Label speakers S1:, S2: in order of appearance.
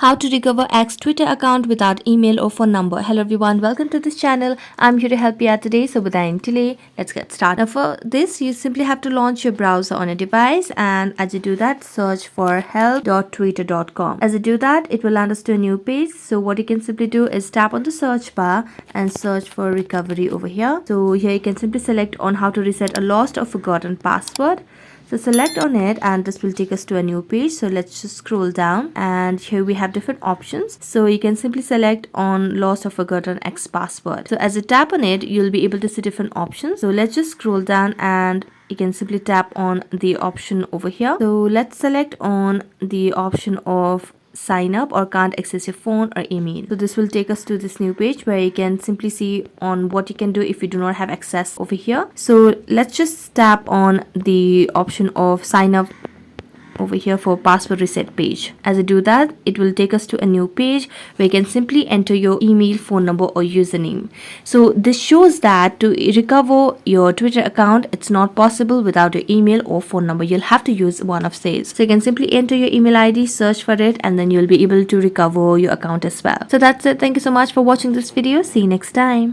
S1: How to recover X Twitter account without email or phone number. Hello everyone, welcome to this channel. I'm here to help you out today. So without any delay, let's get started. Now for this, you simply have to launch your browser on a device, and as you do that, search for help.twitter.com. As you do that, it will land us to a new page. So what you can simply do is tap on the search bar and search for recovery over here. So here you can simply select on how to reset a lost or forgotten password. So select on it and this will take us to a new page. So let's just scroll down, and here we have different options. So you can simply select on lost or forgotten X password. So as you tap on it, you'll be able to see different options. So let's just scroll down and you can simply tap on the option over here. So let's select on the option of sign up or can't access your phone or email. So this will take us to this new page where you can simply see on what you can do if you do not have access over here. So let's just tap on the option of sign up over here for password reset page. As I do that, it will take us to a new page where you can simply enter your email, phone number or username. So this shows that to recover your Twitter account, it's not possible without your email or phone number. You'll have to use one of these. So you can simply enter your email ID, search for it, and then you'll be able to recover your account as well. So that's it. Thank you so much for watching this video. See you next time.